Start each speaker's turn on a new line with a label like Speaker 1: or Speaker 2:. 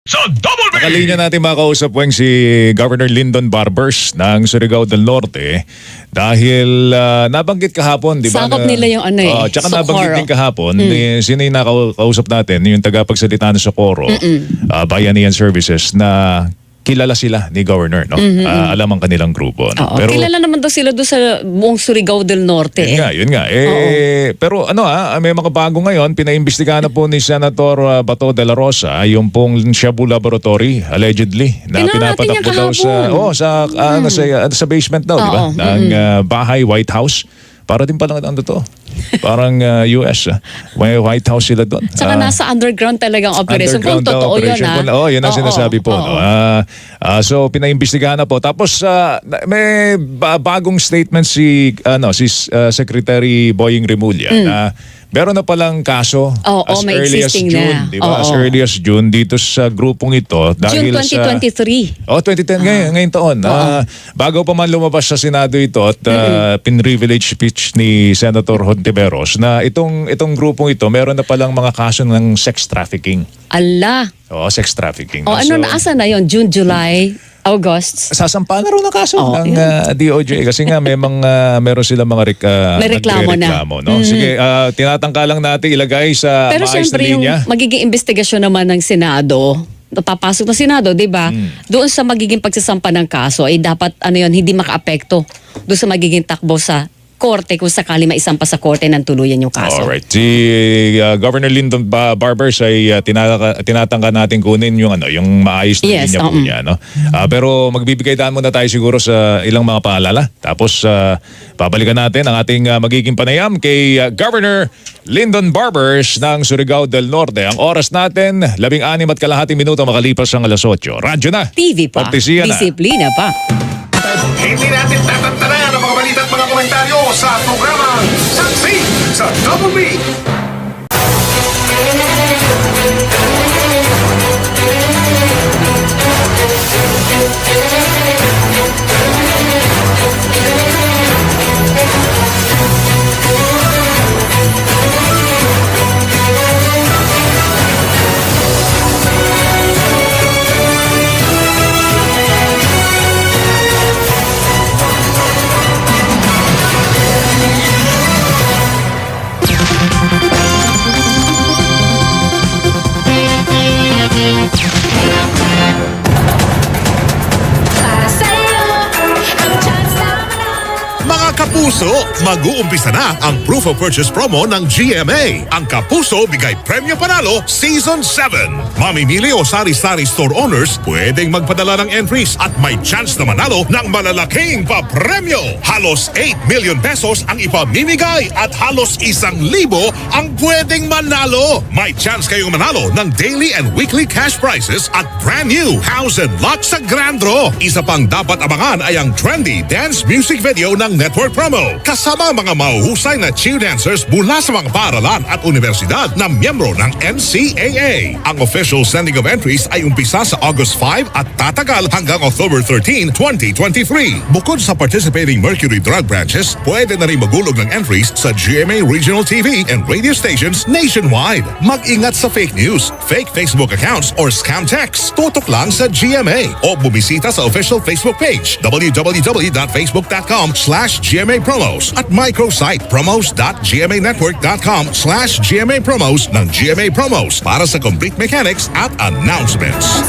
Speaker 1: Sa Double B!
Speaker 2: Nakalinya natin makausap po si Governor Lyndon Barbers ng Surigao del Norte dahil nabanggit kahapon, di ba?
Speaker 3: Sakop nila yung
Speaker 2: tsaka
Speaker 3: Socorro.
Speaker 2: nabanggit din kahapon, sino yung nakausap natin, yung tagapagsalita ng Socorro, Bayanihan Services, na kilala sila ni Governor, no? Alam ang kanilang grupo. No?
Speaker 3: Oo, kilala naman daw sila doon sa buong Surigao del Norte.
Speaker 2: Yun nga. Pero may mga bago ngayon. Pinaimbestigahan na po ni Senator Bato de la Rosa yung pong Shabu Laboratory, allegedly, na
Speaker 3: Tingnan natin
Speaker 2: pinapatakbo
Speaker 3: yan
Speaker 2: daw sa basement daw, di ba?
Speaker 3: Oo.
Speaker 2: Ng bahay, White House. Para din palang ano to? Parang US. May White House sila doon.
Speaker 3: Saka nasa underground talagang operation. Kung totoo yun,
Speaker 2: yun ang sinasabi po. No? So, pinaimbestigahan na po. Tapos, may bagong statement si Secretary Boying Remulla na meron na palang kaso as
Speaker 3: may
Speaker 2: early as
Speaker 3: existing
Speaker 2: June.
Speaker 3: na.
Speaker 2: Diba? As early as June dito sa grupong ito. Dahil
Speaker 3: June 2023.
Speaker 2: 2010 ngayong taon. Bago pa man lumabas sa Senado ito at pin-privilege speech ni Senator Hontiveros na itong grupong ito meron na palang mga kaso ng sex trafficking.
Speaker 3: Ala.
Speaker 2: Sex trafficking.
Speaker 3: Asa na yon? June, July, August?
Speaker 2: Sasampa na rin na kaso ng DOJ kasi nga meron sila mga
Speaker 3: may reklamo na.
Speaker 2: No? Sige, tinatangka lang natin ilagay sa
Speaker 3: Pero
Speaker 2: maayos na
Speaker 3: siyempre yung
Speaker 2: linya.
Speaker 3: magiging investigasyon naman ng Senado, papasok na Senado, di ba? Doon sa magiging pagsasampa ng kaso, ay dapat hindi makaapekto doon sa magiging takbo sa korte kung sakali maisampa sa korte ng tuluyan yung kaso.
Speaker 2: Alright. Si Governor Lyndon Barbers ay tinatangka natin kunin yung maayos na linya po niya. No? Pero magbibigay daan muna tayo siguro sa ilang mga paalala. Tapos babalikan natin ang ating magiging panayam kay Governor Lyndon Barbers ng Surigao del Norte. Ang oras natin, 16:30 minuto makalipas ang alas 8. Radyo na.
Speaker 3: TV pa.
Speaker 2: Partisiya na.
Speaker 3: Disiplina pa.
Speaker 1: Hindi natin tatantanan ang mga balita at mga komentaryo sa programang Saksi sa Double B!
Speaker 4: Mga kapuso, mag-uumpisa na ang Proof of Purchase promo ng GMA. Ang Kapuso Bigay Premyo Panalo Season 7. Mamimili o sari-sari store owners pwedeng magpadala ng entries at may chance na manalo ng malalaking papremyo. Halos 8 million pesos ang ipamimigay at halos 1,000 ang pwedeng manalo. May chance kayong manalo ng daily and weekly cash prizes at brand new house and lot sa Grand Draw. Isa pang dapat abangan ay ang trendy dance music video ng Network Promo. Kasama mga mahuhusay na cheer dancers mula sa mga paaralan at universidad na miyembro ng NCAA. Ang official sending of entries ay umpisa sa August 5 at tatagal hanggang October 13, 2023. Bukod sa participating Mercury Drug branches, pwede na rin magulog ng entries sa GMA Regional TV and radio stations nationwide. Mag-ingat sa fake news, fake Facebook accounts, or scam texts. Tutok lang sa GMA o bumisita sa official Facebook page www.facebook.com/GMA Promos at microsite promos.gmanetwork.com/GMA Promos ng GMA Promos para sa complete mechanics at announcements.